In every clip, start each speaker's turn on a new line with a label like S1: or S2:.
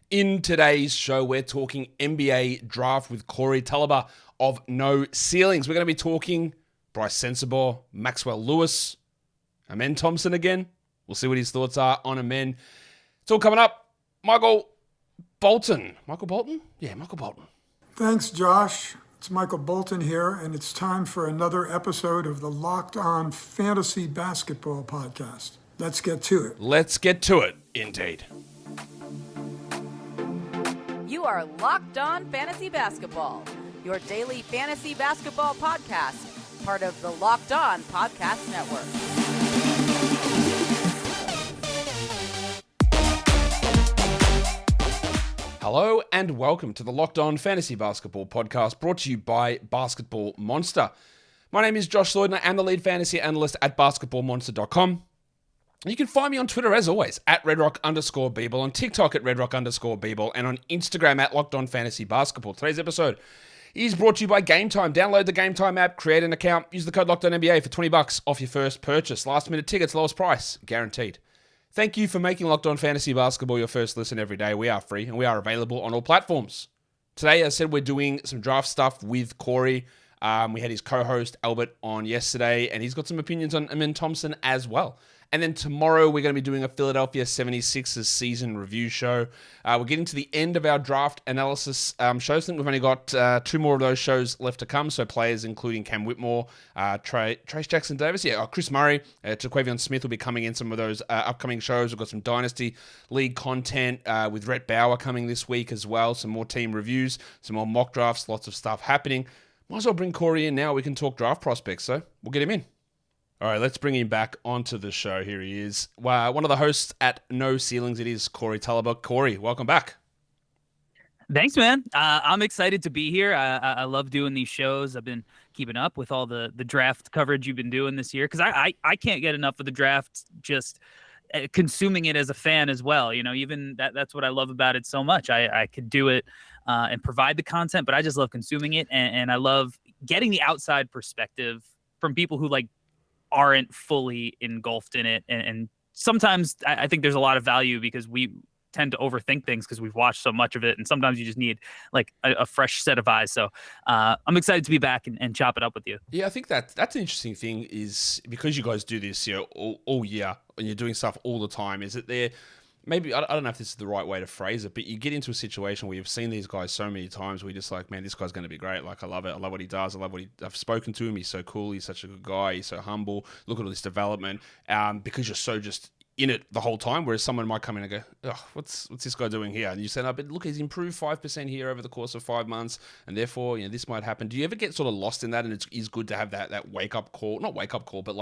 S1: In today's show, we're talking NBA draft with Corey Tulaba of No Ceilings. We're going to be talking Brice Sensabaugh, Maxwell Lewis, Amen Thompson again. We'll see what his thoughts are on Amen. It's all coming up. Michael Bolton. Michael Bolton? Yeah, Michael Bolton.
S2: Thanks, Josh. It's Michael Bolton here, and it's time for another episode of the Locked On Fantasy Basketball Podcast. Let's get to it.
S1: Let's get to it, indeed.
S3: You are Locked On Fantasy Basketball, your daily fantasy basketball podcast, part of the Locked On Podcast Network.
S1: Hello and welcome to the Locked On Fantasy Basketball Podcast, brought to you by Basketball Monster. My name is Josh Lloyd, and I am the lead fantasy analyst at basketballmonster.com. You can find me on Twitter, as always, at redrock_Beeble, on TikTok at redrock_Beeble, and on Instagram at Locked On Fantasy Basketball. Today's episode is brought to you by Game Time. Download the Game Time app, create an account, use the code LOCKEDONNBA for $20 off your first purchase. Last minute tickets, lowest price, guaranteed. Thank you for making Locked On Fantasy Basketball your first listen every day. We are free and we are available on all platforms. Today, as I said, we're doing some draft stuff with Corey. We had his co-host Albert on yesterday, and he's got some opinions on Amen Thompson as well. And then tomorrow, we're going to be doing a Philadelphia 76ers season review show. We're getting to the end of our draft analysis shows. I think we've only got 2 more of those shows left to come. So players including Cam Whitmore, Trace Jackson-Davis, Chris Murray, Jaquavion Smith will be coming in some of those upcoming shows. We've got some Dynasty League content with Rhett Bauer coming this week as well. Some more team reviews, some more mock drafts, lots of stuff happening. Might as well bring Corey in now. We can talk draft prospects, so we'll get him in. All right, let's bring him back onto the show. Here he is. One of the hosts at No Ceilings. It is Corey Tulaba. Corey, welcome back.
S4: Thanks, man. I'm excited to be here. I love doing these shows. I've been keeping up with all the draft coverage you've been doing this year because I can't get enough of the draft, just consuming it as a fan as well. You know, even that's what I love about it so much. I could do it and provide the content, but I just love consuming it. And I love getting the outside perspective from people who aren't fully engulfed in it. And sometimes I think there's a lot of value because we tend to overthink things because we've watched so much of it. And sometimes you just need a fresh set of eyes. So I'm excited to be back and chop it up with you.
S1: Yeah, I think that's an interesting thing is because you guys do this, all year and you're doing stuff all the time, is that there, maybe, I don't know if this is the right way to phrase it, but you get into a situation where you've seen these guys so many times where you're just like, man, this guy's going to be great. I love it. I love what he does. I've spoken to him. He's so cool. He's such a good guy. He's so humble. Look at all this development. Because you're so just in it the whole time, whereas someone might come in and go, oh, what's this guy doing here? And you say, no, but look, he's improved 5% here over the course of 5 months, and therefore, this might happen. Do you ever get sort of lost in that? And it is good to have that wake-up call, not wake-up call, but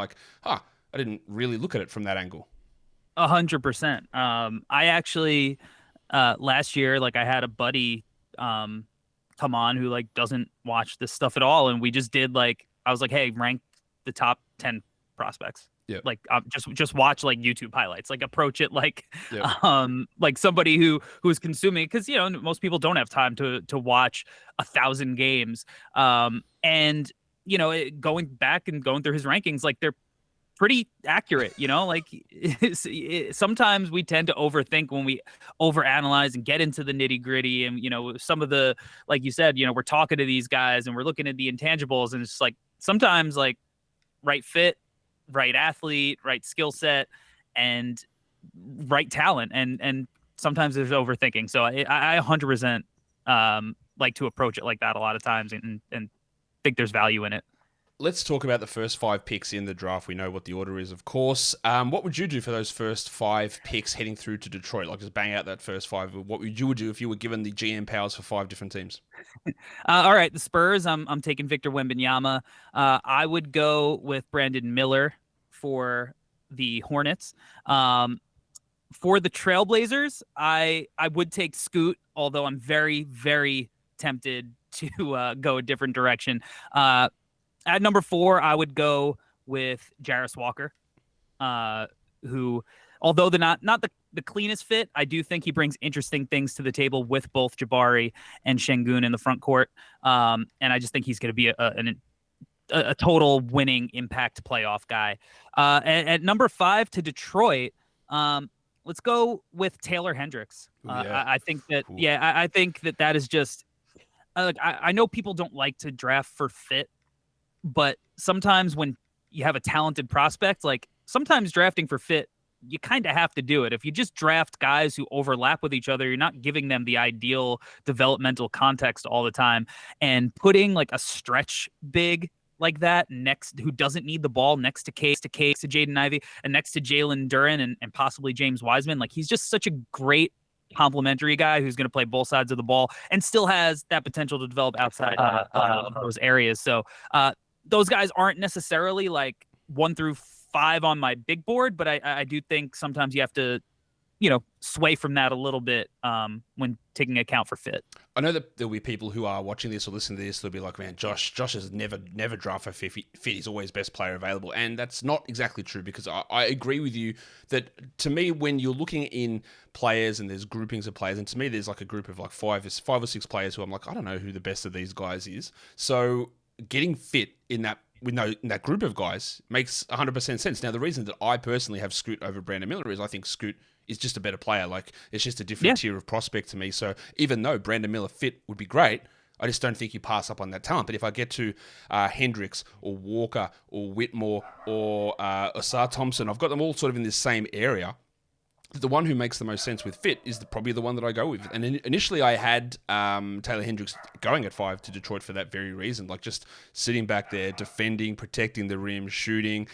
S1: I didn't really look at it from that angle.
S4: 100%. I actually last year, I had a buddy come on who doesn't watch this stuff at all, and we just did I was like, hey, rank the top 10 prospects.
S1: Yeah.
S4: Just watch YouTube highlights. Approach it like somebody who is consuming, because most people don't have time to watch 1,000 games. And going back and going through his rankings, they're pretty accurate, sometimes we tend to overthink when we overanalyze and get into the nitty gritty. And, some of the, like you said, we're talking to these guys and we're looking at the intangibles, and it's sometimes right fit, right athlete, right skill set, and right talent. And sometimes there's overthinking. So I 100% like to approach it like that a lot of times and think there's value in it.
S1: Let's talk about the first 5 picks in the draft. We know what the order is, of course. What would you do for those first 5 picks heading through to Detroit? Just bang out that first 5. What would you do if you were given the GM powers for 5 different teams?
S4: All right, the Spurs. I'm taking Victor Wembanyama. I would go with Brandon Miller for the Hornets. For the Trailblazers, I would take Scoot, although I'm very, very tempted to go a different direction. At number 4, I would go with Jarris Walker, who, although not the cleanest fit, I do think he brings interesting things to the table with both Jabari and Şengün in the front court. And I just think he's going to be a total winning impact playoff guy. At number 5 to Detroit, let's go with Taylor Hendricks.
S1: Yeah.
S4: I think that, I think that is just, I know people don't like to draft for fit, but sometimes when you have a talented prospect, like sometimes drafting for fit, you kind of have to do it. If you just draft guys who overlap with each other, you're not giving them the ideal developmental context all the time. And putting like a stretch big like that next, who doesn't need the ball, next to Jaden Ivey, and next to Jalen Duren and possibly James Wiseman, like he's just such a great complementary guy who's going to play both sides of the ball and still has that potential to develop outside of those areas. So those guys aren't necessarily like 1 through 5 on my big board, but I do think sometimes you have to, sway from that a little bit when taking account for fit.
S1: I know that there'll be people who are watching this or listening to this, they'll be like, man, Josh has never drafted for fit. He's always best player available. And that's not exactly true, because I agree with you that, to me, when you're looking in players and there's groupings of players, and to me there's like a group of like five or six players who I'm like, I don't know who the best of these guys is. So getting fit in that group of guys makes 100% sense. Now, the reason that I personally have Scoot over Brandon Miller is I think Scoot is just a better player. Like, it's just a different tier of prospect to me. So even though Brandon Miller fit would be great, I just don't think you pass up on that talent. But if I get to Hendricks or Walker or Whitmore or Asar Thompson, I've got them all sort of in this same area. The one who makes the most sense with fit is probably the one that I go with. And initially I had Taylor Hendricks going at 5 to Detroit for that very reason. Like, just sitting back there, defending, protecting the rim, shooting,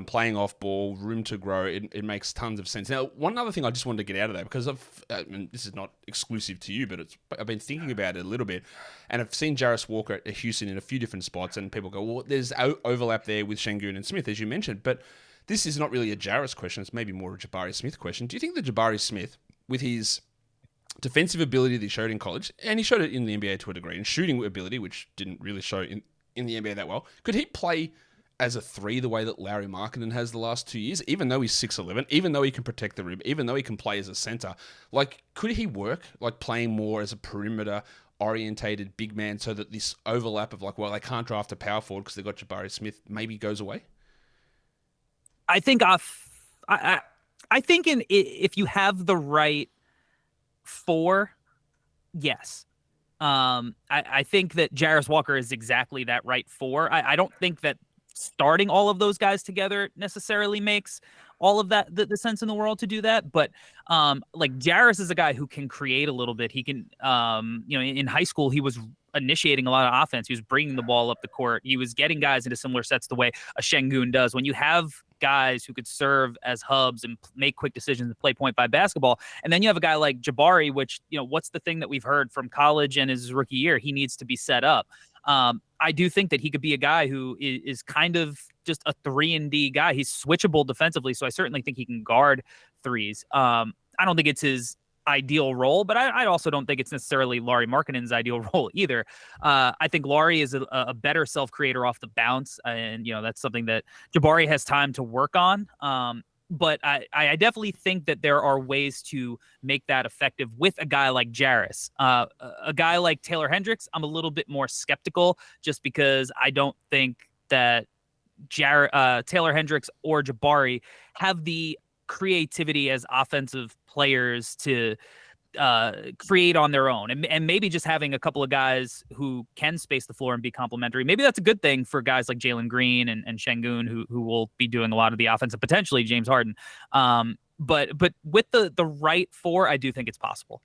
S1: playing off ball, room to grow. It makes tons of sense. Now, one other thing I just wanted to get out of that, because this is not exclusive to you, but I've been thinking about it a little bit. And I've seen Jarris Walker at Houston in a few different spots, and people go, well, there's overlap there with Şengün and Smith, as you mentioned. But this is not really a Jarris question. It's maybe more a Jabari Smith question. Do you think that Jabari Smith, with his defensive ability that he showed in college, and he showed it in the NBA to a degree, and shooting ability, which didn't really show in the NBA that well, could he play as a 3 the way that Lauri Markkanen has the last 2 years, even though he's 6'11", even though he can protect the rim, even though he can play as a center? Like, could he work like playing more as a perimeter orientated big man, so that this overlap of like, well, they can't draft a power forward because they've got Jabari Smith, maybe goes away?
S4: I think if you have the right 4, yes. I think that Jarris Walker is exactly that right 4. I don't think that starting all of those guys together necessarily makes all of that the sense in the world to do that. But like, Jarris is a guy who can create a little bit. He can, in high school, he was initiating a lot of offense. He was bringing the ball up the court. He was getting guys into similar sets the way a Şengün does. When you have guys who could serve as hubs and make quick decisions and play point by basketball, and then you have a guy like Jabari, which, what's the thing that we've heard from college and his rookie year? He needs to be set up. I do think that he could be a guy who is kind of just a 3-and-D guy. He's switchable defensively, so I certainly think he can guard threes. I don't think it's his ideal role, but I also don't think it's necessarily Lauri Markkanen's ideal role either. I think Lauri is a better self-creator off the bounce, and that's something that Jabari has time to work on. But I definitely think that there are ways to make that effective with a guy like Jarris. A guy like Taylor Hendricks, I'm a little bit more skeptical, just because I don't think that Taylor Hendricks or Jabari have the creativity as offensive players to create on their own, and maybe just having a couple of guys who can space the floor and be complementary, maybe that's a good thing for guys like Jalen Green and Şengün, who will be doing a lot of the offense, and potentially James Harden. But with the right 4, I do think it's possible.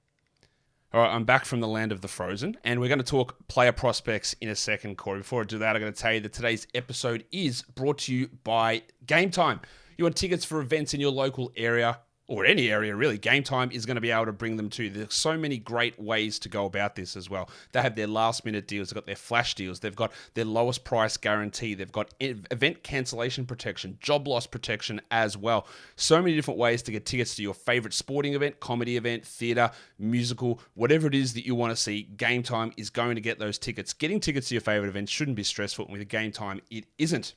S1: All right, I'm back from the land of the frozen, and we're going to talk player prospects in a second, Corey. Before I do that, I'm going to tell you that today's episode is brought to you by Game Time. You want tickets for events in your local area, or any area really, Game Time is going to be able to bring them to you. There's so many great ways to go about this as well. They have their last minute deals, they've got their flash deals, they've got their lowest price guarantee, they've got event cancellation protection, job loss protection as well. So many different ways to get tickets to your favorite sporting event, comedy event, theater, musical, whatever it is that you want to see. Game Time is going to get those tickets. Getting tickets to your favorite events shouldn't be stressful, and with Game Time, it isn't.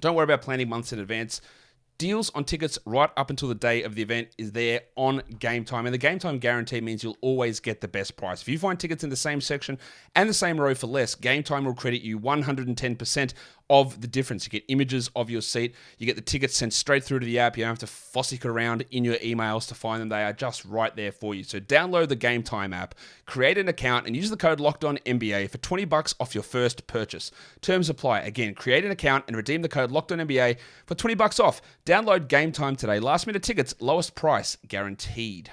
S1: Don't worry about planning months in advance. Deals on tickets right up until the day of the event is there on Game Time. And the Game Time guarantee means you'll always get the best price. If you find tickets in the same section and the same row for less, Game Time will credit you 110% of the difference. You get images of your seat. You get the tickets sent straight through to the app. You don't have to fossick around in your emails to find them. They are just right there for you. So download the Game Time app, create an account, and use the code LOCKEDONNBA for $20 off your first purchase. Terms apply. Again, create an account and redeem the code LOCKEDONNBA for $20 off. Download Game Time today. Last minute tickets, lowest price guaranteed.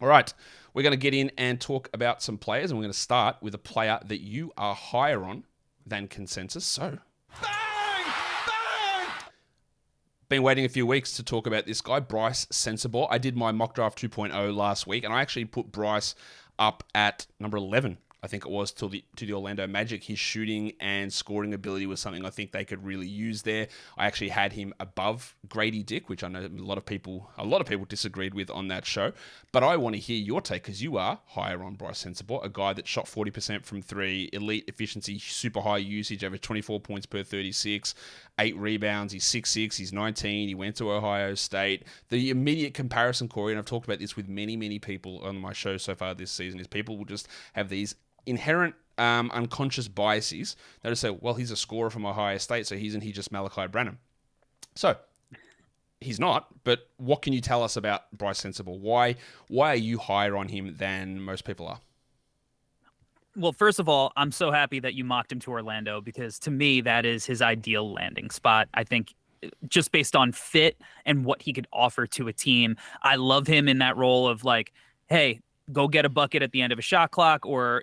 S1: All right, we're going to get in and talk about some players, and we're going to start with a player that you are higher on than consensus. So, been waiting a few weeks to talk about this guy, Brice Sensabaugh. I did my mock draft 2.0 last week, and I actually put Brice up at number 11. I think it was to the Orlando Magic. His shooting and scoring ability was something I think they could really use there. I actually had him above Grady Dick, which I know a lot of people disagreed with on that show. But I want to hear your take because you are higher on Brice Sensabaugh, a guy that shot 40% from three, elite efficiency, super high usage, over 24 points per 36, 8 rebounds. He's 6'6", he's 19, he went to Ohio State. The immediate comparison, Corey, and I've talked about this with many, many people on my show so far this season, is people will just have these inherent unconscious biases. They'll just say, well, he's a scorer from Ohio State, so isn't he just Malachi Branham? So, he's not, but what can you tell us about Brice Sensabaugh? Why are you higher on him than most people are?
S4: Well, first of all, I'm so happy that you mocked him to Orlando because to me, that is his ideal landing spot. I think just based on fit and what he could offer to a team, I love him in that role of like, hey, go get a bucket at the end of a shot clock, or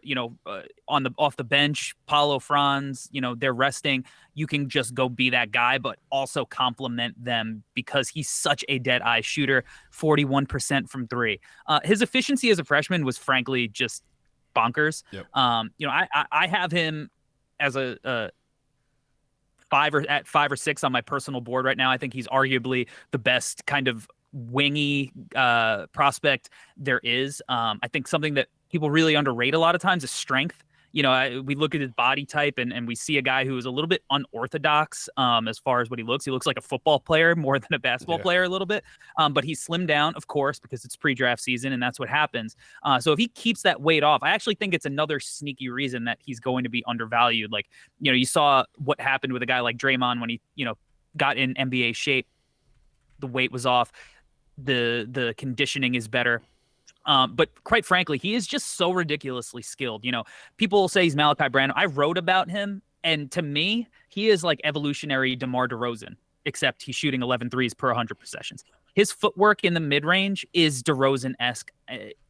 S4: off the bench, Paulo Franz, they're resting. You can just go be that guy, but also complement them because he's such a dead eye shooter. 41% from three. His efficiency as a freshman was frankly just bonkers.
S1: Yep.
S4: I have him as a 5 or 6 on my personal board right now. I think he's arguably the best kind of wingy prospect there is. I think something that people really underrate a lot of times is strength. We look at his body type and we see a guy who is a little bit unorthodox as far as what he looks. He looks like a football player more than a basketball player a little bit. But he's slimmed down, of course, because it's pre-draft season and that's what happens. So if he keeps that weight off, I actually think it's another sneaky reason that he's going to be undervalued. Like, you saw what happened with a guy like Draymond when he, got in NBA shape. The weight was off. The conditioning is better. But quite frankly, he is just so ridiculously skilled. People will say he's Malachi Branham. I wrote about him, and to me, he is like evolutionary DeMar DeRozan, except he's shooting 11 threes per 100 possessions. His footwork in the mid-range is DeRozan-esque.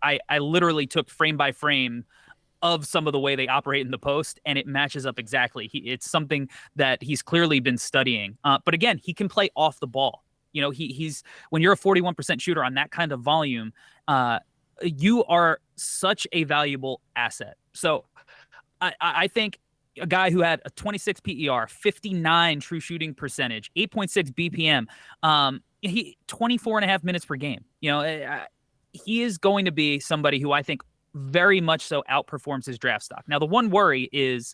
S4: I literally took frame by frame of some of the way they operate in the post, and it matches up exactly. It's something that he's clearly been studying. But again, he can play off the ball. He's when you're a 41% shooter on that kind of volume, you are such a valuable asset. So I think a guy who had a 26 PER, 59 true shooting percentage, 8.6 BPM, he 24 and a half minutes per game. He is going to be somebody who I think very much so outperforms his draft stock. Now, the one worry is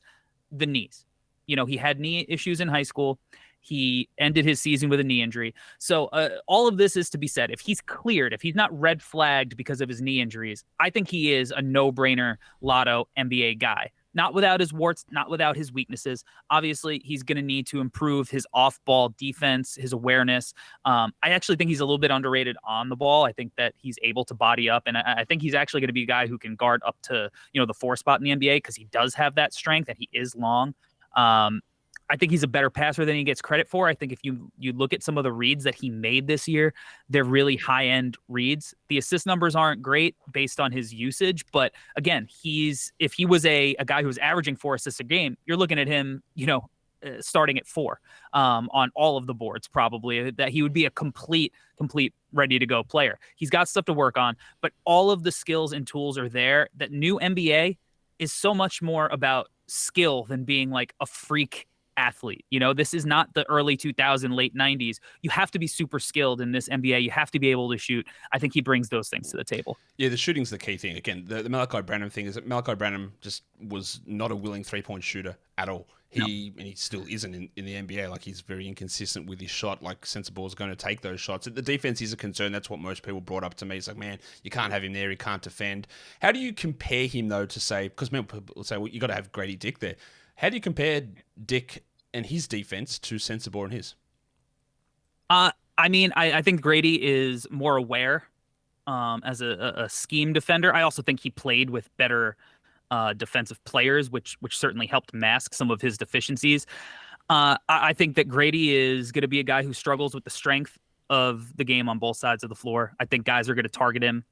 S4: the knees. He had knee issues in high school. He ended his season with a knee injury. So all of this is to be said. If he's cleared, if he's not red flagged because of his knee injuries, I think he is a no-brainer lotto NBA guy. Not without his warts, not without his weaknesses. Obviously, he's going to need to improve his off-ball defense, his awareness. I actually think he's a little bit underrated on the ball. I think that he's able to body up, and I think he's actually going to be a guy who can guard up to the 4 spot in the NBA because he does have that strength and he is long. I think he's a better passer than he gets credit for. I think if you look at some of the reads that he made this year, they're really high-end reads. The assist numbers aren't great based on his usage, but again, if he was a guy who was averaging 4 assists a game, you're looking at him, starting at 4 on all of the boards probably, that he would be a complete ready-to-go player. He's got stuff to work on, but all of the skills and tools are there. That new NBA is so much more about skill than being like a freak athlete. This is not the early 2000s, late 90s. You have to be super skilled in this NBA. You have to be able to shoot. I think he brings those things to the table. Yeah,
S1: the shooting's the key thing. Again, the Malachi Branham thing is that Malachi Branham just was not a willing three-point shooter at all. And he still isn't in the NBA. Like, he's very inconsistent with his shot. Like, Sensabaugh's going to take those shots. The defense is a concern. That's what most people brought up to me. It's like, man, you can't have him there. He can't defend. How do you compare him, though, to say, because people will say, well, you got to have Grady Dick there. How do you compare Dick and his defense to Sensabaugh and his?
S4: I think Grady is more aware as a scheme defender. I also think he played with better defensive players, which certainly helped mask some of his deficiencies. I think that Grady is going to be a guy who struggles with the strength of the game on both sides of the floor. I think guys are going to target him.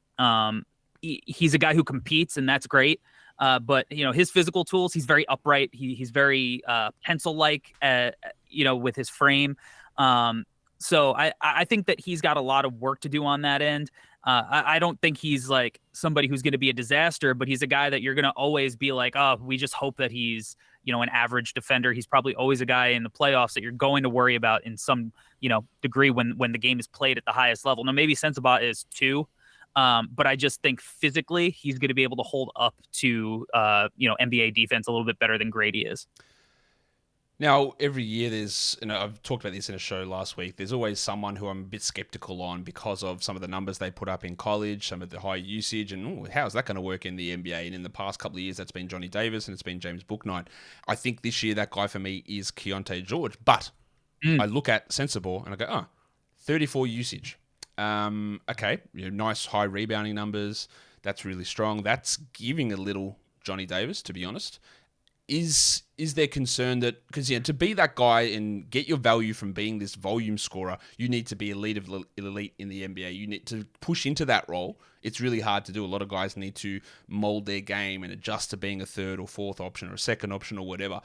S4: He's a guy who competes, and that's great. But his physical tools, he's very upright. He's very pencil-like, with his frame. So I think that he's got a lot of work to do on that end. I don't think he's like somebody who's going to be a disaster, but he's a guy that you're going to always be like, oh, we just hope that he's, an average defender. He's probably always a guy in the playoffs that you're going to worry about in some, degree when the game is played at the highest level. Now, maybe Sensabaugh is too, but I just think physically he's going to be able to hold up to, NBA defense a little bit better than Grady is.
S1: Now, every year I've talked about this in a show last week, there's always someone who I'm a bit skeptical on because of some of the numbers they put up in college, some of the high usage, and how's that going to work in the NBA? And in the past couple of years, that's been Johnny Davis and it's been James Bouknight. I think this year that guy for me is Keontae George, but I look at Sensabaugh and I go, 34 usage. Okay, nice high rebounding numbers. That's really strong. That's giving a little Johnny Davis, to be honest. Is there concern that, because to be that guy and get your value from being this volume scorer, you need to be elite in the NBA. You need to push into that role. It's really hard to do. A lot of guys need to mold their game and adjust to being a third or fourth option or a second option or whatever.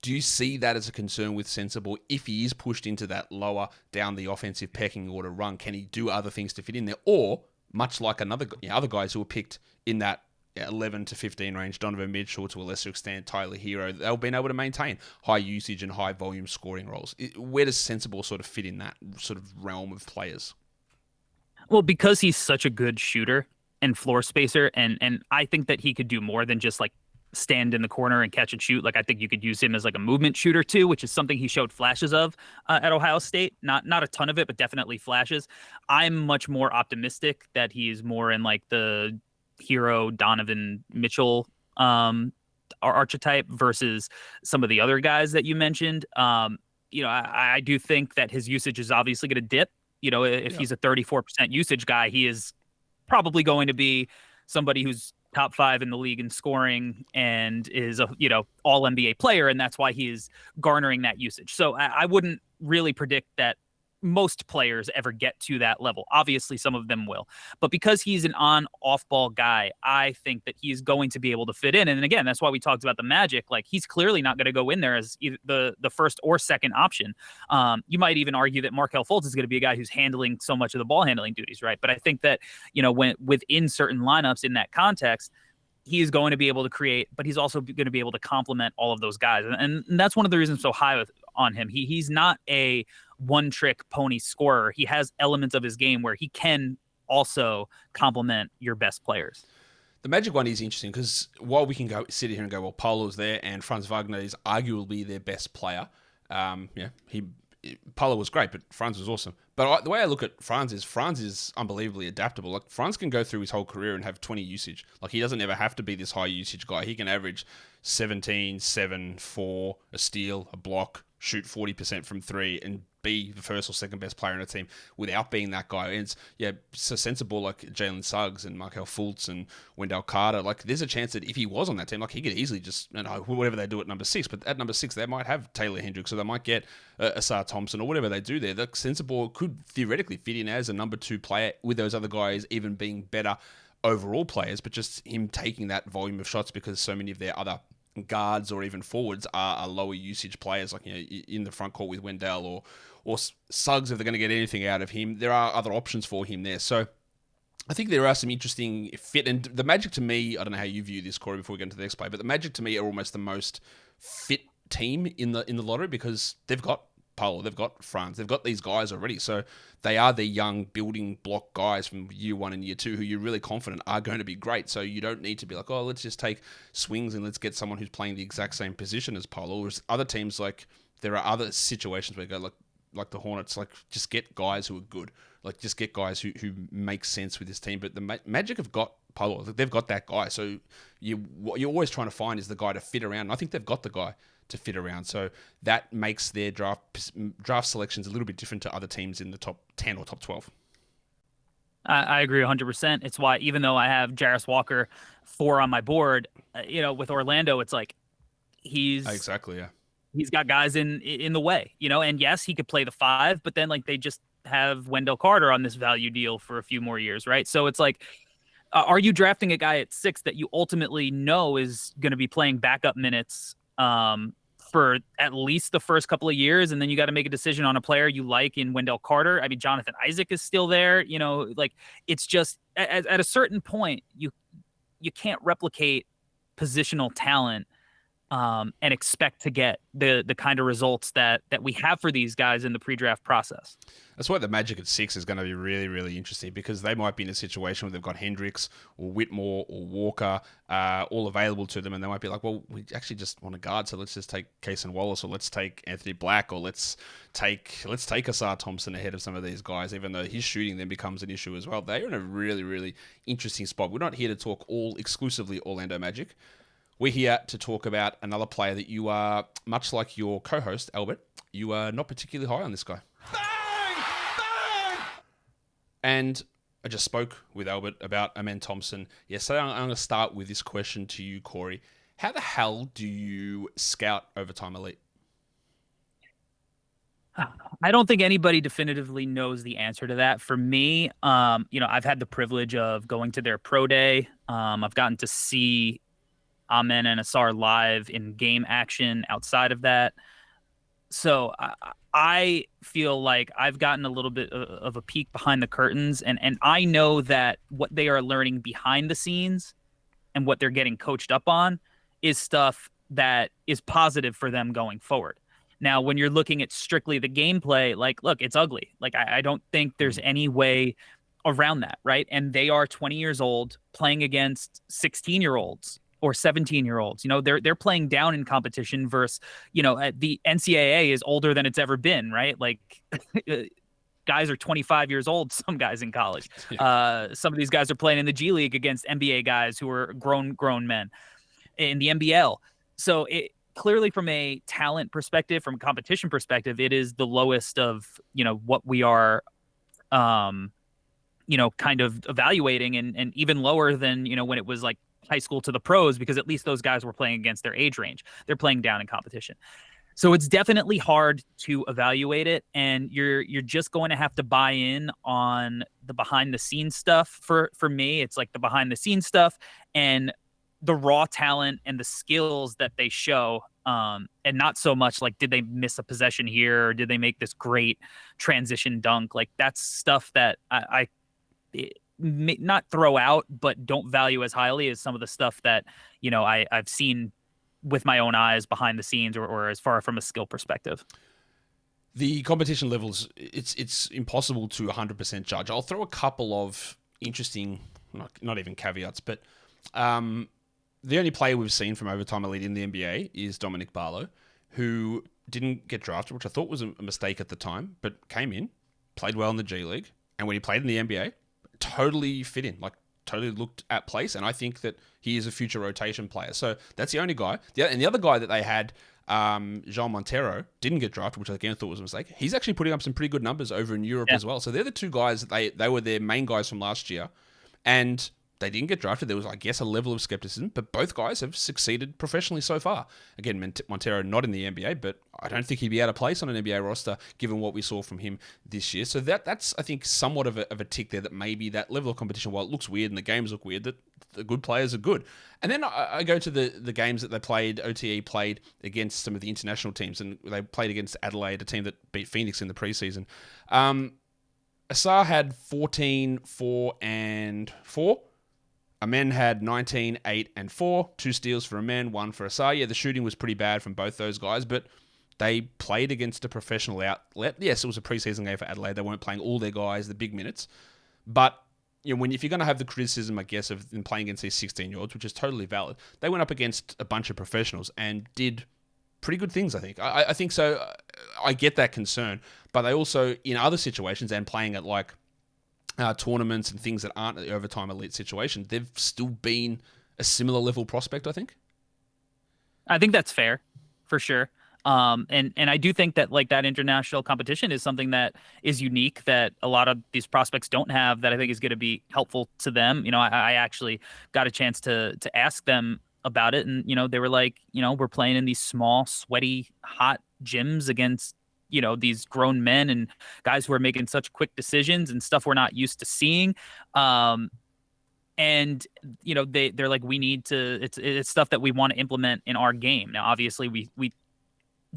S1: Do you see that as a concern with Sensabaugh? If he is pushed into that lower down the offensive pecking order run, can he do other things to fit in there? Or, much like other guys who were picked in that 11 to 15 range, Donovan Mitchell, to a lesser extent, Tyler Hero, they've been able to maintain high usage and high volume scoring roles. Where does Sensabaugh sort of fit in that sort of realm of players?
S4: Well, because he's such a good shooter and floor spacer, and I think that he could do more than just like stand in the corner and catch and shoot. Like I think you could use him as like a movement shooter too, which is something he showed flashes of at Ohio State. Not a ton of it, but definitely flashes. I'm much more optimistic that he's more in like the Hero, Donovan Mitchell archetype versus some of the other guys that you mentioned. I do think that his usage is obviously going to dip. If he's a 34% usage guy, he is probably going to be somebody who's top 5 in the league in scoring and is a all NBA player, and that's why he is garnering that usage. So I wouldn't really predict that most players ever get to that level. Obviously, some of them will. But because he's an on-off ball guy, I think that he's going to be able to fit in. And again, that's why we talked about the Magic. Like, he's clearly not going to go in there as either the first or second option. You might even argue that Markelle Fultz is going to be a guy who's handling so much of the ball handling duties, right? But I think that, when within certain lineups in that context, he's going to be able to create, but he's also going to be able to complement all of those guys. And that's one of the reasons I'm so high on him. He's not a one-trick pony scorer. He has elements of his game where he can also complement your best players.
S1: The Magic one is interesting because while we can sit here and go, well, Polo's there and Franz Wagner is arguably their best player. Polo was great, but Franz was awesome. But the way I look at Franz is unbelievably adaptable. Like, Franz can go through his whole career and have 20 usage. Like, he doesn't ever have to be this high usage guy. He can average 17, 7, 4, a steal, a block, shoot 40% from 3, and be the first or second best player in a team without being that guy. And it's so sensible, like Jalen Suggs and Markelle Fultz and Wendell Carter. Like, there's a chance that if he was on that team, like, he could easily just, whatever they do at number 6, but at number 6 they might have Taylor Hendricks, or they might get Asar Thompson, or whatever they do there. The Sensabaugh could theoretically fit in as a number 2 player with those other guys even being better overall players, but just him taking that volume of shots because so many of their other guards or even forwards are lower usage players, like in the front court with Wendell or Suggs. If they're going to get anything out of him, there are other options for him there. So I think there are some interesting fit, and the Magic to me, I don't know how you view this, Corey, before we get into the next play, but the Magic to me are almost the most fit team in the lottery because they've got Polo, they've got Franz, they've got these guys already. So they are the young building block guys from year 1 and year 2 who you're really confident are going to be great. So you don't need to be like, oh, let's just take swings and let's get someone who's playing the exact same position as Polo. Whereas other teams, like, there are other situations where you go, like the Hornets, like, just get guys who are good. Like, just get guys who make sense with this team. But the Magic have got Polo. They've got that guy. So what you're always trying to find is the guy to fit around. And I think they've got the guy to fit around. So that makes their draft selections a little bit different to other teams in the top 10 or top 12.
S4: I agree 100%. It's why, even though I have Jarris Walker 4 on my board, with Orlando, it's like
S1: exactly, yeah.
S4: He's got guys in the way, and yes, he could play the 5, but then like they just have Wendell Carter on this value deal for a few more years, right? So it's like, are you drafting a guy at 6 that you ultimately know is going to be playing backup minutes for at least the first couple of years, and then you got to make a decision on a player you like in Wendell Carter? I mean, Jonathan Isaac is still there, like it's just at a certain point you can't replicate positional talent and expect to get the kind of results that we have for these guys in the pre-draft process.
S1: That's why the Magic at 6 is going to be really, really interesting, because they might be in a situation where they've got Hendricks or Whitmore or Walker all available to them, and they might be like, well, we actually just want a guard, so let's just take Cason Wallace, or let's take Anthony Black, or let's take Asar Thompson ahead of some of these guys, even though his shooting then becomes an issue as well. They're in a really, really interesting spot. We're not here to talk exclusively Orlando Magic. We're here to talk about another player that you are, much like your co-host, Albert, you are not particularly high on this guy. Bang! Bang! And I just spoke with Albert about Amen Thompson yesterday. I'm going to start with this question to you, Corey. How the hell do you scout Overtime Elite?
S4: I don't think anybody definitively knows the answer to that. For me, I've had the privilege of going to their pro day. I've gotten to see Amen and Asar live in game action outside of that. So I feel like I've gotten a little bit of a peek behind the curtains, and I know that what they are learning behind the scenes and what they're getting coached up on is stuff that is positive for them going forward. Now, when you're looking at strictly the gameplay, like, look, it's ugly. Like, I don't think there's any way around that, right? And they are 20 years old playing against 16-year-olds. Or 17-year-olds, they're playing down in competition versus, the NCAA is older than it's ever been, right? Like guys are 25 years old, some guys in college. Some of these guys are playing in the G League against NBA guys who are grown men in the NBL. So it clearly, from a talent perspective, from a competition perspective, it is the lowest of, what we are, kind of evaluating, and even lower than, when it was like high school to the pros, because at least those guys were playing against their age range. They're playing down in competition. So it's definitely hard to evaluate it, and you're just going to have to buy in on the behind the scenes stuff. For me, it's like the behind the scenes stuff and the raw talent and the skills that they show, and not so much like, did they miss a possession here, or did they make this great transition dunk? Like, that's stuff that I not throw out, but don't value as highly as some of the stuff that, I've seen with my own eyes behind the scenes, or as far from a skill perspective.
S1: The competition levels, it's impossible to 100% judge. I'll throw a couple of interesting, not even caveats, but the only player we've seen from Overtime Elite in the NBA is Dominic Barlow, who didn't get drafted, which I thought was a mistake at the time, but came in, played well in the G League, and when he played in the NBA, totally fit in, like totally looked at place, and I think that he is a future rotation player. So that's the only guy. And the other guy that they had, Jean Montero, didn't get drafted, which I again thought was a mistake. He's actually putting up some pretty good numbers over in Europe as well. So they're the two guys that they were their main guys from last year, and they didn't get drafted. There was, I guess, a level of skepticism, but both guys have succeeded professionally so far. Again, Montero not in the NBA, but I don't think he'd be out of place on an NBA roster given what we saw from him this year. So that's I think, somewhat of a tick there, that maybe that level of competition, while it looks weird and the games look weird, that the good players are good. And then I go to the games that they played, OTE played against some of the international teams, and they played against Adelaide, a team that beat Phoenix in the preseason. Asar had 14, 4, and 4. Amen had 19, 8, and 4. 2 steals for Amen, 1 for Asar. Yeah, the shooting was pretty bad from both those guys, but they played against a professional outlet. Yes, it was a preseason game for Adelaide. They weren't playing all their guys, the big minutes. But if you're going to have the criticism, I guess, of them playing against these 16-year-olds, which is totally valid, they went up against a bunch of professionals and did pretty good things, I think. I think so. I get that concern. But they also, in other situations, and playing at like tournaments and things that aren't the Overtime Elite situation, they've still been a similar level prospect, I think.
S4: I think that's fair. for sure. And I do think that like that international competition is something that is unique that a lot of these prospects don't have that I think is going to be helpful to them. I actually got a chance to ask them about it, and they were like, we're playing in these small, sweaty, hot gyms against these grown men and guys who are making such quick decisions and stuff we're not used to seeing. And they're like, we need to. It's stuff that we want to implement in our game. Now, obviously, we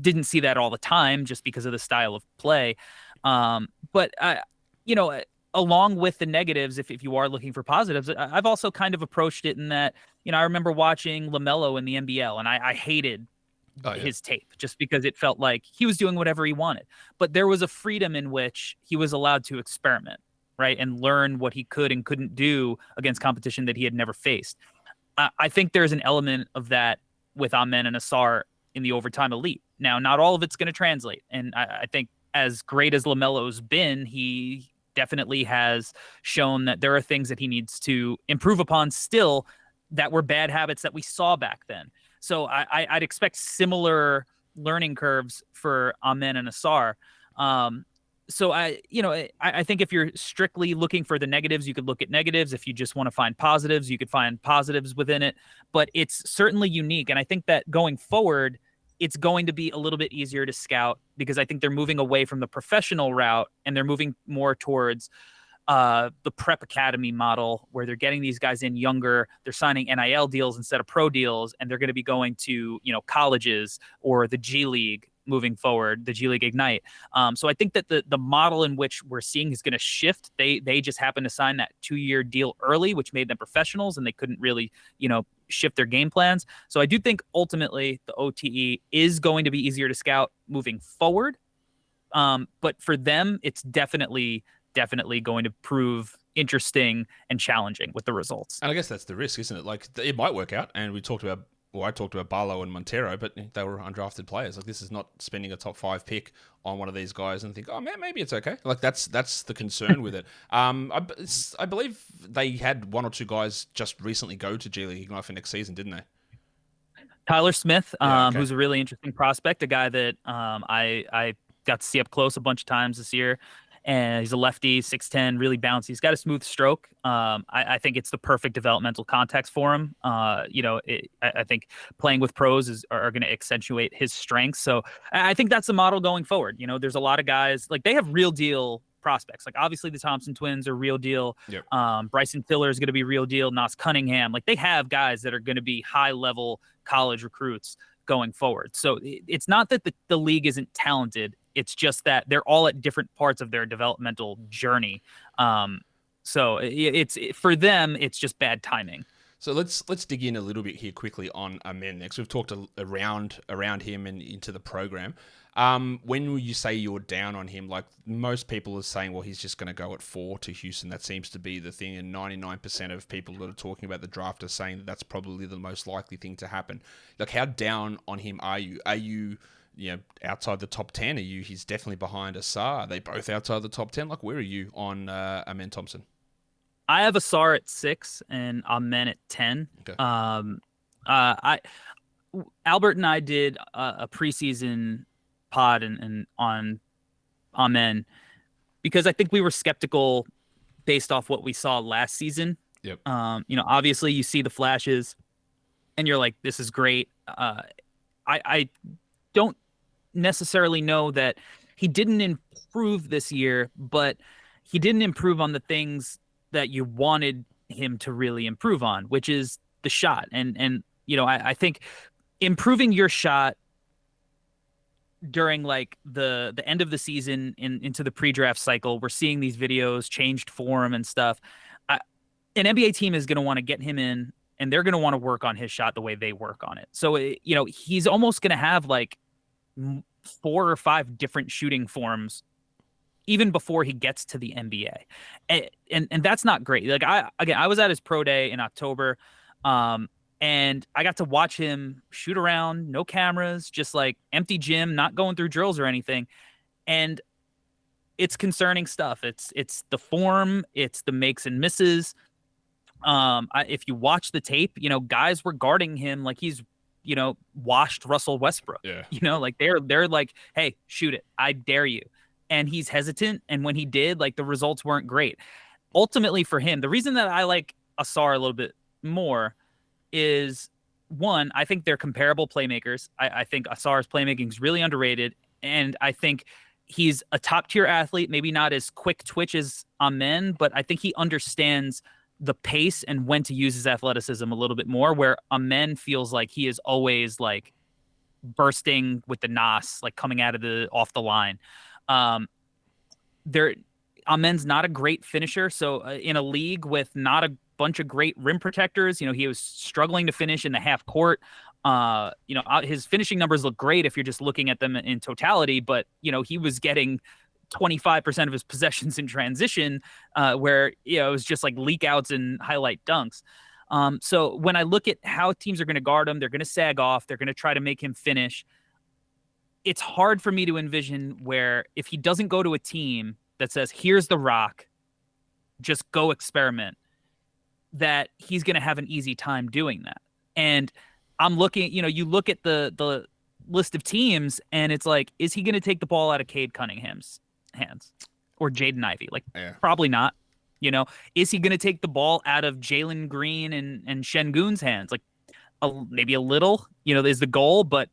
S4: didn't see that all the time just because of the style of play. But along with the negatives, if you are looking for positives, I've also kind of approached it in that, I remember watching LaMelo in the NBL, and I hated his tape just because it felt like he was doing whatever he wanted. But there was a freedom in which he was allowed to experiment, right, and learn what he could and couldn't do against competition that he had never faced. I think there's an element of that with Amen and Ausar in the overtime elite. Now, not all of it's going to translate. And I think as great as LaMelo's been, he definitely has shown that there are things that he needs to improve upon still that were bad habits that we saw back then. So I'd expect similar learning curves for Amen and Ausar. So I think if you're strictly looking for the negatives, you could look at negatives. If you just want to find positives, you could find positives within it. But it's certainly unique. And I think that going forward, it's going to be a little bit easier to scout because I think they're moving away from the professional route and they're moving more towards the prep academy model where they're getting these guys in younger, they're signing NIL deals instead of pro deals, and they're going to be going to, colleges or the G League moving forward, the G League Ignite. So I think that the model in which we're seeing is going to shift. They just happened to sign that 2-year deal early, which made them professionals, and they couldn't really, shift their game plans. So I do think ultimately the OTE is going to be easier to scout moving forward. But for them, it's definitely going to prove interesting and challenging with the results.
S1: And I guess that's the risk, isn't it? Like, it might work out, and I talked about Barlow and Montero, but they were undrafted players. Like, this is not spending a top 5 pick on one of these guys and think, oh man, maybe it's okay. Like, that's the concern with it. I believe they had 1 or 2 guys just recently go to G League Ignite for next season, didn't they?
S4: Tyler Smith, who's a really interesting prospect, a guy that I got to see up close a bunch of times this year. And he's a lefty, 6'10", really bouncy. He's got a smooth stroke. I think it's the perfect developmental context for him. I think playing with pros are going to accentuate his strengths. So I think that's the model going forward. There's a lot of guys, like, they have real deal prospects. Like, obviously the Thompson twins are real deal. Yep. Bryson Tiller is going to be real deal. Nas Cunningham. Like, they have guys that are going to be high level college recruits going forward. So it's not that the league isn't talented. It's just that they're all at different parts of their developmental journey. So it's for them, it's just bad timing.
S1: So let's dig in a little bit here quickly on Amen next. We've talked around him and into the program. When you say you're down on him, like, most people are saying, well, he's just going to go at 4 to Houston. That seems to be the thing. And 99% of people that are talking about the draft are saying that that's probably the most likely thing to happen. Like, how down on him are you? Are you outside the top 10? He's definitely behind Ausar. Are they both outside the top 10? Like, where are you on Amen Thompson?
S4: I have Ausar at 6 and Amen at 10. Okay. Albert and I did a preseason pod and on Amen because I think we were skeptical based off what we saw last season. Yep. Obviously you see the flashes and you're like, this is great. I don't necessarily know that he didn't improve this year, but he didn't improve on the things that you wanted him to really improve on, which is the shot. And I think improving your shot during like the end of the season into the pre-draft cycle, we're seeing these videos, changed form and stuff. An NBA team is going to want to get him in, and they're going to want to work on his shot the way they work on it. So, he's almost going to have like 4 or 5 different shooting forms even before he gets to the NBA. And that's not great. Like, I was at his pro day in October, and I got to watch him shoot around, no cameras, just like empty gym, not going through drills or anything. And it's concerning stuff. It's the form, it's the makes and misses. If you watch the tape, guys were guarding him like he's washed Russell Westbrook.
S1: Yeah.
S4: Like they're like, hey, shoot it. I dare you. And he's hesitant. And when he did, like the results weren't great. Ultimately for him, the reason that I like Ausar a little bit more is, one, I think they're comparable playmakers. I think Asar's playmaking is really underrated. And I think he's a top tier athlete, maybe not as quick twitch as Amen, but I think he understands the pace and when to use his athleticism a little bit more, where Amen feels like he is always like bursting with the nos, like coming out of off the line. Amen's not a great finisher. So in a league with not a bunch of great rim protectors, he was struggling to finish in the half court. His finishing numbers look great if you're just looking at them in totality, but he was getting 25% of his possessions in transition, where it was just like leak outs and highlight dunks. So when I look at how teams are going to guard him, they're going to sag off, they're going to try to make him finish. It's hard for me to envision where if he doesn't go to a team that says, here's the rock, just go experiment, that he's going to have an easy time doing that. And I'm looking, you look at the list of teams and it's like, is he going to take the ball out of Cade Cunningham's hands or Jaden Ivey? Like, probably not. Is he going to take the ball out of Jalen Green and Şengün's hands? Like, maybe a little, is the goal, but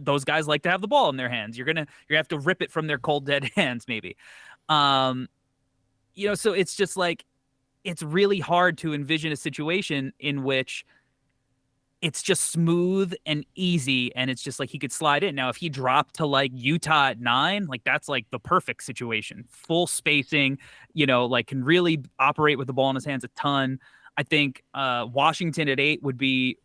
S4: those guys like to have the ball in their hands. You're gonna have to rip it from their cold dead hands, maybe. So it's just like, it's really hard to envision a situation in which it's just smooth and easy, and it's just like he could slide in. Now, if he dropped to like Utah at 9, like that's like the perfect situation. Full spacing, like can really operate with the ball in his hands a ton. I think Washington at 8 would be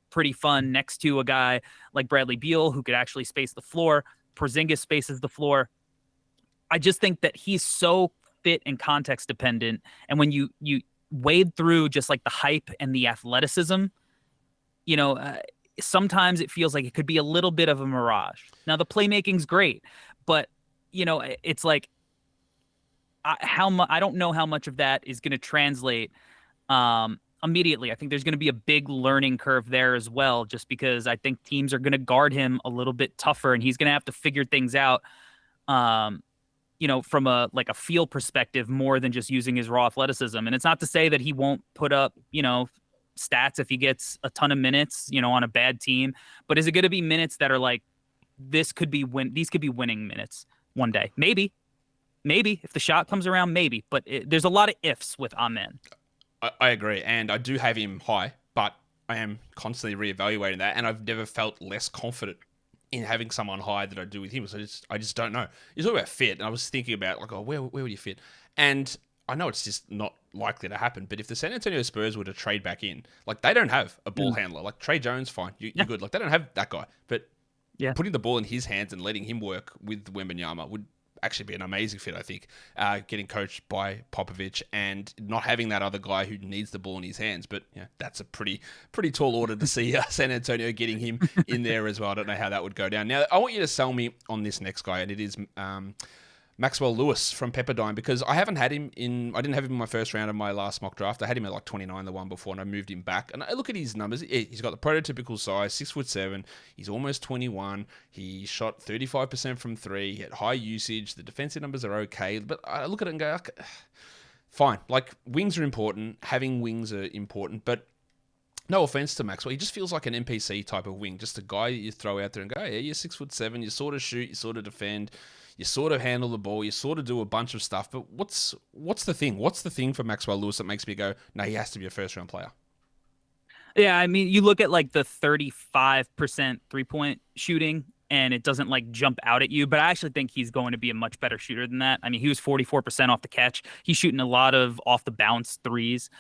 S4: pretty fun next to a guy like Bradley Beal who could actually space the floor. Porzingis spaces the floor. I just think that he's so fit and context dependent. And when you wade through just like the hype and the athleticism, sometimes it feels like it could be a little bit of a mirage. Now the playmaking's great, but it's like I don't know how much of that is going to translate immediately. I think there's going to be a big learning curve there as well, just because I think teams are going to guard him a little bit tougher, and he's going to have to figure things out. From a feel perspective more than just using his raw athleticism. And it's not to say that he won't put up, stats if he gets a ton of minutes, on a bad team, but is it going to be minutes that are like, these could be winning minutes one day? Maybe if the shot comes around, maybe, but there's a lot of ifs with Amen.
S1: I agree. And I do have him high, but I am constantly reevaluating that. And I've never felt less confident in having someone high than I do with him. So I just don't know. You talk about fit, and I was thinking about like, where would you fit? And I know it's just not likely to happen, but if the San Antonio Spurs were to trade back in, like they don't have a ball handler. Like Trey Jones, fine, you're good. Like they don't have that guy. But putting the ball in his hands and letting him work with Wembanyama would actually be an amazing fit, I think. Getting coached by Popovich and not having that other guy who needs the ball in his hands. But that's a pretty tall order to see San Antonio getting him in there as well. I don't know how that would go down. Now, I want you to sell me on this next guy, and it is Maxwell Lewis from Pepperdine, because I didn't have him in my first round of my last mock draft. I had him at like 29 the one before, and I moved him back. And I look at his numbers. He's got the prototypical size, 6'7". He's almost 21. He shot 35% from 3. He had high usage. The defensive numbers are okay. But I look at it and go, okay, fine. Like, wings are important. Having wings are important. But no offense to Maxwell, he just feels like an NPC type of wing. Just a guy you throw out there and go, yeah, you're 6'7". You sort of shoot. You sort of defend. You sort of handle the ball. You sort of do a bunch of stuff. But what's the thing? What's the thing for Maxwell Lewis that makes me go, no, he has to be a first-round player?
S4: Yeah, I mean, you look at like the 35% three-point shooting, and it doesn't like jump out at you. But I actually think he's going to be a much better shooter than that. I mean, he was 44% off the catch. He's shooting a lot of off-the-bounce threes.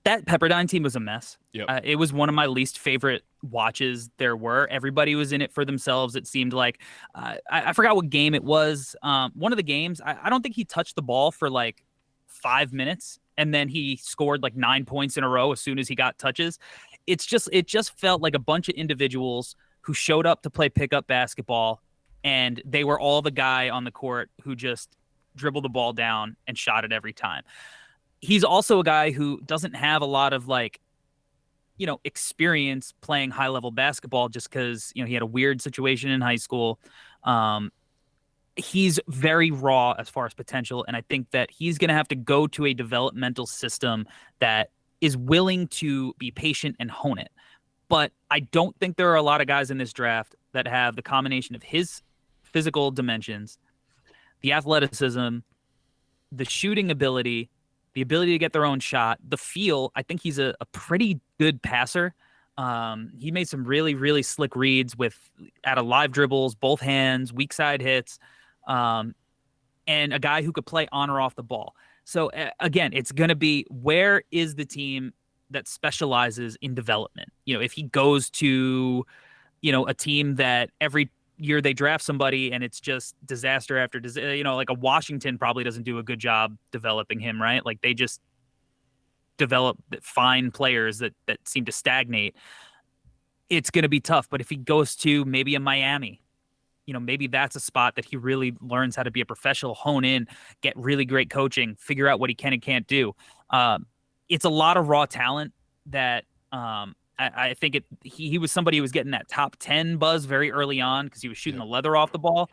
S4: That Pepperdine team was a mess.
S1: Yep.
S4: It was one of my least favorite watches there were. Everybody was in it for themselves. It seemed like I forgot what game it was. One of the games, I don't think he touched the ball for like 5 minutes, and then he scored like 9 points in a row as soon as he got touches. It just felt like a bunch of individuals who showed up to play pickup basketball, and they were all the guy on the court who just dribbled the ball down and shot it every time. He's also a guy who doesn't have a lot of like experience playing high level basketball just because, he had a weird situation in high school. He's very raw as far as potential. And I think that he's going to have to go to a developmental system that is willing to be patient and hone it. But I don't think there are a lot of guys in this draft that have the combination of his physical dimensions, the athleticism, the shooting ability, the ability to get their own shot, the feel. I think he's a pretty good passer. He made some really, really slick reads out of live dribbles, both hands, weak side hits, and a guy who could play on or off the ball. So again, it's going to be, where is the team that specializes in development? If he goes to, a team that every year they draft somebody and it's just disaster after disaster, like a Washington probably doesn't do a good job developing him, right? Like they just develop fine players that seem to stagnate. It's going to be tough. But if he goes to maybe a Miami, maybe that's a spot that he really learns how to be a professional, hone in, get really great coaching, figure out what he can and can't do. It's a lot of raw talent that I think he was somebody who was getting that top 10 buzz very early on because he was shooting the leather off the ball.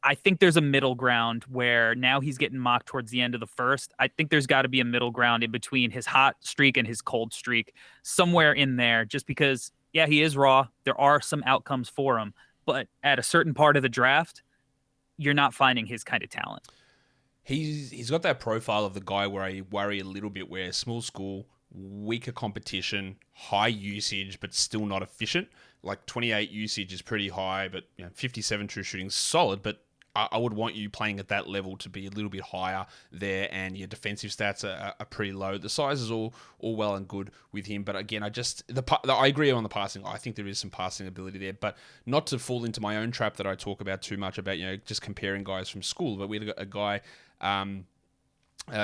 S4: I think there's a middle ground where now he's getting mocked towards the end of the first. I think there's got to be a middle ground in between his hot streak and his cold streak, somewhere in there, just because, yeah, he is raw. There are some outcomes for him, but at a certain part of the draft, you're not finding his kind of talent.
S1: He's got that profile of the guy where I worry a little bit, where small school, weaker competition, high usage, but still not efficient. Like 28 usage is pretty high, but 57 true shooting is solid. But I would want you playing at that level to be a little bit higher there, and your defensive stats are pretty low. The size is all well and good with him, but again, I agree on the passing. I think there is some passing ability there, but not to fall into my own trap that I talk about too much about just comparing guys from school. But we had a guy,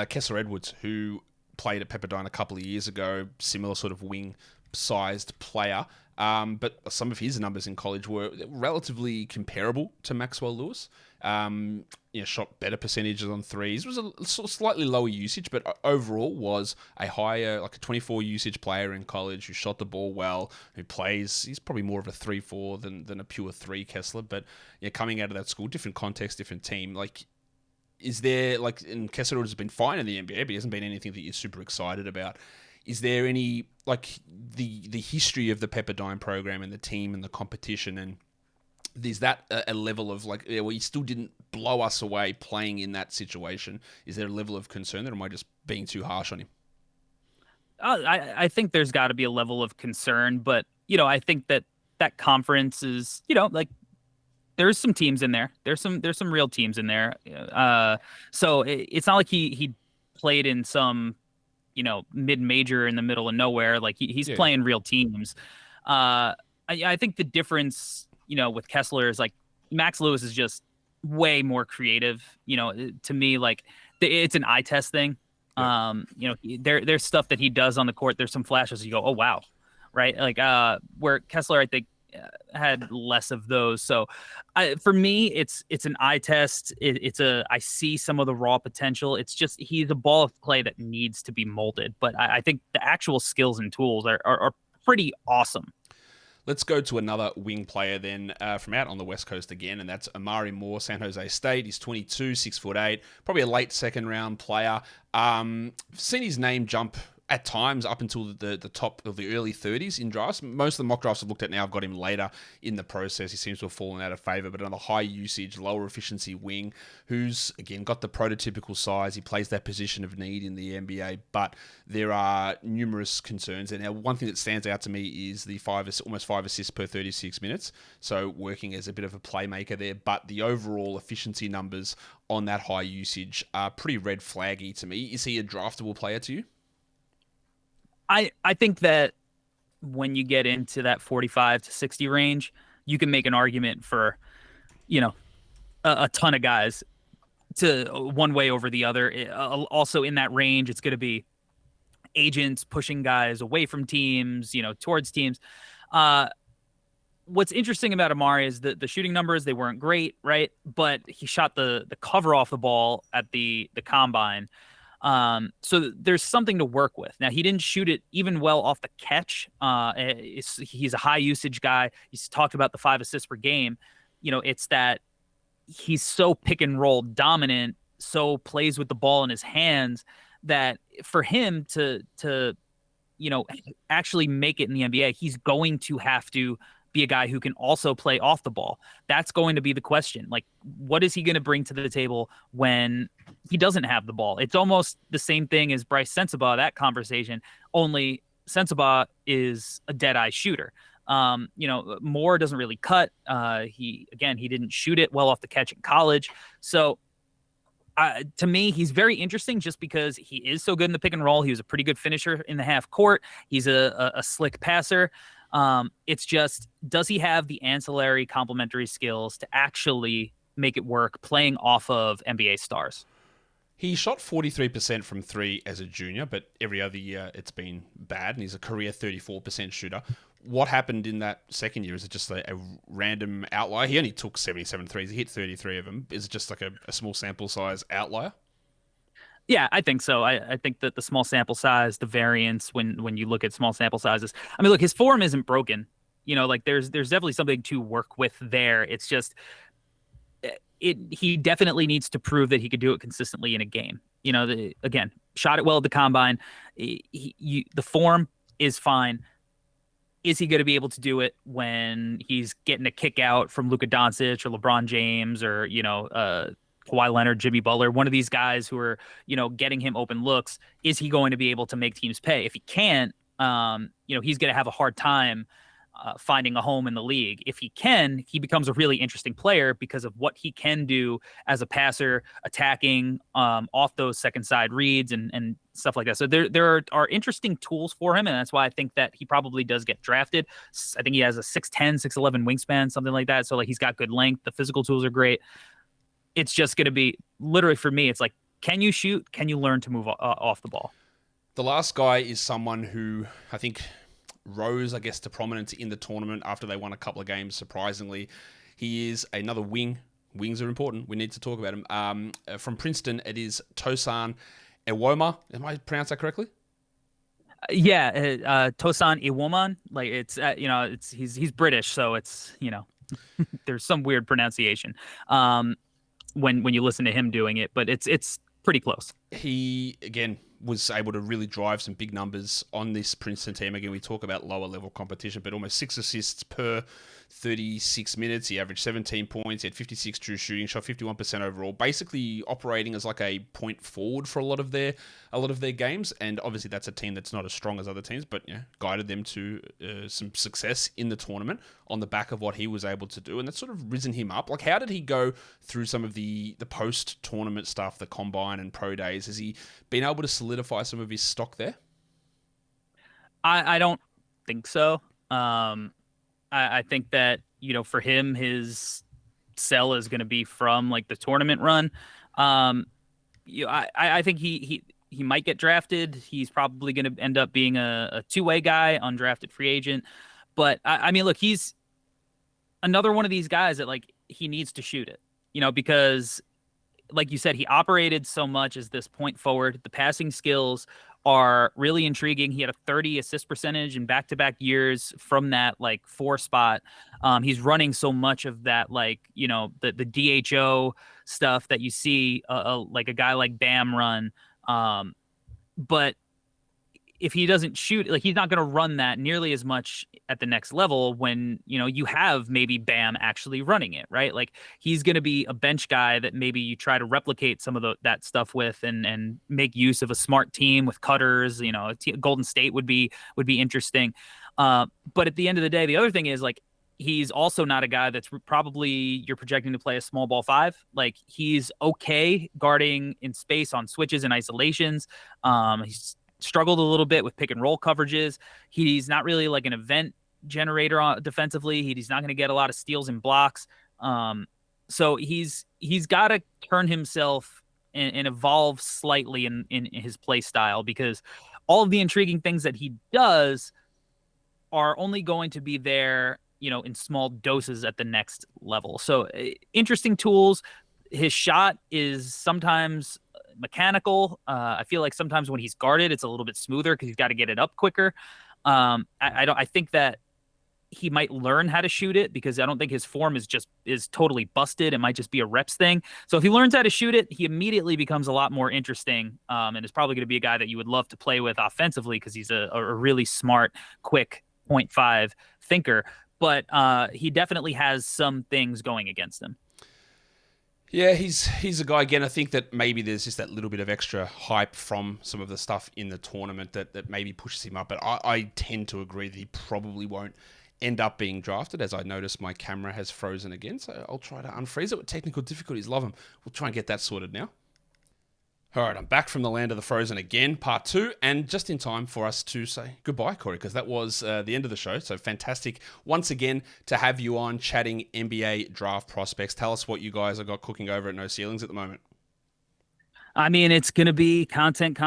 S1: Kessler Edwards, who played at Pepperdine a couple of years ago, similar sort of wing-sized player. But some of his numbers in college were relatively comparable to Maxwell Lewis. Shot better percentages on threes. Was a sort of slightly lower usage, but overall was a higher, like a 24 usage player in college who shot the ball well, who plays. He's probably more of a 3-4 than a pure 3, Kessler. But coming out of that school, different context, different team. Like, is there, like, and Kessler has been fine in the NBA, but he hasn't been anything that you're super excited about. Is there any, like, the history of the Pepperdine program and the team and the competition, and is that a level of, like, well, he still didn't blow us away playing in that situation? Is there a level of concern, or am I just being too harsh on him?
S4: I think there's got to be a level of concern, but, I think that conference is, like, there's some teams in there. There's some real teams in there. So it's not like he played in some, mid-major in the middle of nowhere. Like he's playing real teams. I think the difference, with Kessler is, like, Max Lewis is just way more creative. To me, like, it's an eye test thing. There's stuff that he does on the court. There's some flashes you go, oh wow, right? Like where Kessler, I think, had less of those. So for me, it's an eye test. I see some of the raw potential. It's just, he's a ball of clay that needs to be molded. But I think the actual skills and tools are pretty awesome.
S1: Let's go to another wing player then from out on the West Coast again, and that's Omari Moore, San Jose State. He's 22, 6'8", probably a late second round player. Seen his name jump at times up until the top of the early 30s in drafts. Most of the mock drafts I've looked at now have got him later in the process. He seems to have fallen out of favor, but another high usage, lower efficiency wing who's, again, got the prototypical size. He plays that position of need in the NBA, but there are numerous concerns. And now one thing that stands out to me is the almost 5 assists per 36 minutes. So working as a bit of a playmaker there, but the overall efficiency numbers on that high usage are pretty red flaggy to me. Is he a draftable player to you?
S4: I think that when you get into that 45 to 60 range, you can make an argument for, a ton of guys to one way over the other. Also in that range, it's going to be agents pushing guys away from teams, towards teams. What's interesting about Omari is the shooting numbers, they weren't great, right? But he shot the cover off the ball at the combine. So there's something to work with. Now, he didn't shoot it even well off the catch. He's a high usage guy. He's talked about the 5 assists per game. It's that he's so pick and roll dominant, so plays with the ball in his hands, that for him to actually make it in the NBA, he's going to have to be a guy who can also play off the ball. That's going to be the question. Like, what is he going to bring to the table when he doesn't have the ball? It's almost the same thing as Brice Sensabaugh, that conversation, only Sensabaugh is a dead-eye shooter. Moore doesn't really cut. He didn't shoot it well off the catch in college. So to me, he's very interesting just because he is so good in the pick and roll. He was a pretty good finisher in the half court. He's a slick passer. It's just, does he have the ancillary complementary skills to actually make it work playing off of NBA stars?
S1: He shot 43% from 3 as a junior, but every other year it's been bad, and he's a career 34% shooter. What happened in that second year? Is it just a random outlier? He only took 77 threes. He hit 33 of them. Is it just like a small sample size outlier?
S4: Yeah, I think so. I think that the small sample size, the variance when you look at small sample sizes. I mean, look, his form isn't broken. There's definitely something to work with there. It's just he definitely needs to prove that he could do it consistently in a game. Again, shot it well at the combine. The form is fine. Is he going to be able to do it when he's getting a kick out from Luka Doncic or LeBron James or, Kawhi Leonard, Jimmy Butler, one of these guys who are, getting him open looks? Is he going to be able to make teams pay? If he can't, he's going to have a hard time finding a home in the league. If he can, he becomes a really interesting player because of what he can do as a passer, attacking off those second side reads and stuff like that. So there are interesting tools for him, and that's why I think that he probably does get drafted. I think he has a 6'10", 6'11" wingspan, something like that. So he's got good length. The physical tools are great. It's just going to be, literally for me, it's like, can you shoot? Can you learn to move off the ball?
S1: The last guy is someone who I think rose, to prominence in the tournament after they won a couple of games, surprisingly. He is another wing. Wings are important. We need to talk about him. From Princeton, it is Tosan Evbuomwan. Am I pronounced that correctly?
S4: Yeah, Tosan Evbuomwan. Like, it's he's British, so it's, there's some weird pronunciation when you listen to him doing it, but it's pretty close. He,
S1: again, was able to really drive some big numbers on this Princeton team. Again, we talk about lower level competition, but almost 6 assists per 36 minutes. He averaged 17 points. He had 56 true shooting, shot 51% overall, basically operating as like a point forward for a lot of their games. And obviously that's a team that's not as strong as other teams, but guided them to some success in the tournament on the back of what he was able to do. And that's sort of risen him up. Like, how did he go through some of the post-tournament stuff, the combine and pro days? Has he been able to solidify some of his stock there?
S4: I don't think so. I think that, for him, his sell is going to be from like the tournament run. I think he might get drafted. He's probably going to end up being a two-way guy, undrafted free agent. But I mean, look, he's another one of these guys that like he needs to shoot it, because like you said, he operated so much as this point forward. The passing skills are really intriguing. He had a 30 assist percentage in back-to-back years from that like 4 spot. He's running so much of that, like, the DHO stuff that you see like a guy like Bam run. But if he doesn't shoot, like, he's not going to run that nearly as much at the next level when, you have maybe Bam actually running it, right? Like, he's going to be a bench guy that maybe you try to replicate some of that stuff with and make use of a smart team with cutters. Golden State would be interesting. But at the end of the day, the other thing is, like, he's also not a guy that's probably you're projecting to play a small ball 5. Like, he's okay guarding in space on switches and isolations. He's struggled a little bit with pick and roll coverages. He's not really like an event generator defensively. He's not going to get a lot of steals and blocks. So he's got to turn himself and evolve slightly in his play style, because all of the intriguing things that he does are only going to be there, in small doses at the next level. So interesting tools. His shot is sometimes, mechanical. I feel like sometimes when he's guarded, it's a little bit smoother because he's got to get it up quicker. I think that he might learn how to shoot it because I don't think his form is totally busted. It might just be a reps thing. So if he learns how to shoot it, he immediately becomes a lot more interesting, and is probably going to be a guy that you would love to play with offensively because he's a really smart, quick 0.5 thinker. But he definitely has some things going against him.
S1: Yeah, he's a guy, again, I think that maybe there's just that little bit of extra hype from some of the stuff in the tournament that maybe pushes him up. But I tend to agree that he probably won't end up being drafted, as I notice my camera has frozen again. So I'll try to unfreeze it with technical difficulties. Love them. We'll try and get that sorted now. All right, I'm back from the land of the frozen again, part 2, and just in time for us to say goodbye, Corey, because that was the end of the show. So fantastic once again to have you on chatting NBA draft prospects. Tell us what you guys have got cooking over at No Ceilings at the moment.
S4: I mean, it's going to be content,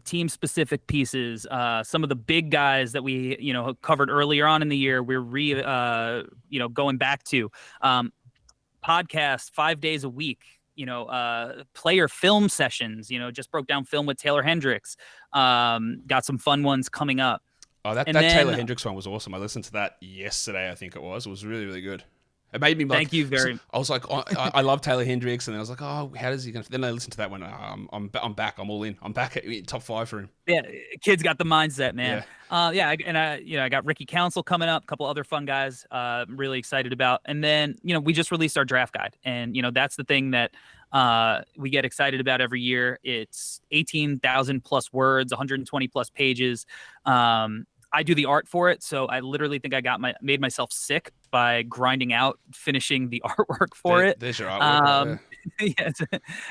S4: team-specific pieces. Some of the big guys that we, covered earlier on in the year, we're going back to podcast 5 days a week. Player film sessions, just broke down film with Taylor Hendricks. Got some fun ones coming up.
S1: Oh, that Taylor Hendricks one was awesome. I listened to that yesterday, I think it was. It was really, really good. It made me like,
S4: thank you very much.
S1: I was like, I love Taylor Hendricks, and then I was like, oh, how does he going to? Then I listened to that one. I'm back. I'm all in. I'm back at top 5 for him.
S4: Yeah, kid's got the mindset, man. I got Ricky Council coming up. A couple other fun guys. I'm really excited about. And then we just released our draft guide, and that's the thing that we get excited about every year. It's 18,000 plus words, 120 plus pages. I do the art for it, so I literally think I made myself sick by grinding out finishing the artwork for it.
S1: There's your artwork.
S4: Yes.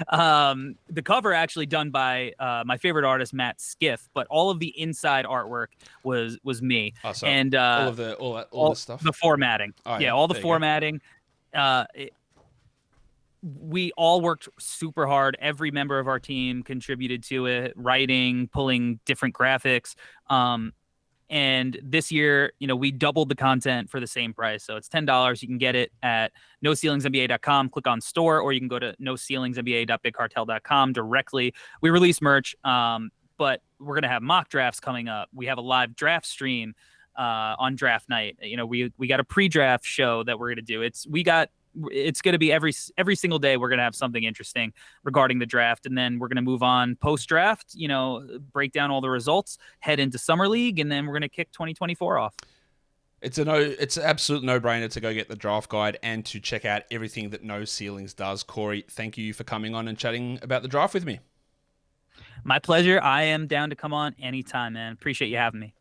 S4: The cover actually done by my favorite artist Matt Skiff, but all of the inside artwork was me.
S1: Oh, so
S4: and
S1: all the stuff,
S4: the formatting.
S1: Oh,
S4: yeah, all the formatting. We all worked super hard. Every member of our team contributed to it, writing, pulling different graphics. And this year, we doubled the content for the same price. So it's $10. You can get it at NoCeilingsNBA.com. Click on store, or you can go to NoCeilingsNBA.BigCartel.com directly. We release merch, but we're going to have mock drafts coming up. We have a live draft stream on draft night. We got a pre-draft show that we're going to do. It's going to be every single day. We're going to have something interesting regarding the draft. And then we're going to move on post-draft, break down all the results, head into Summer League, and then we're going to kick 2024 off.
S1: It's an absolute no-brainer to go get the draft guide and to check out everything that No Ceilings does. Corey, thank you for coming on and chatting about the draft with me.
S4: My pleasure. I am down to come on anytime, man. Appreciate you having me.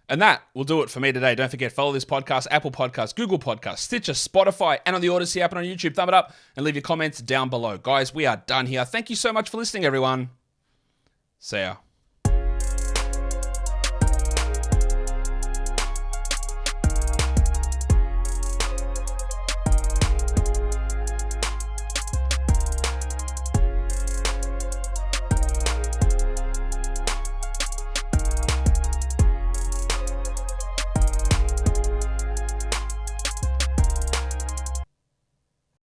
S1: And that will do it for me today. Don't forget, follow this podcast, Apple Podcasts, Google Podcasts, Stitcher, Spotify, and on the Odyssey app and on YouTube. Thumb it up and leave your comments down below. Guys, we are done here. Thank you so much for listening, everyone. See ya.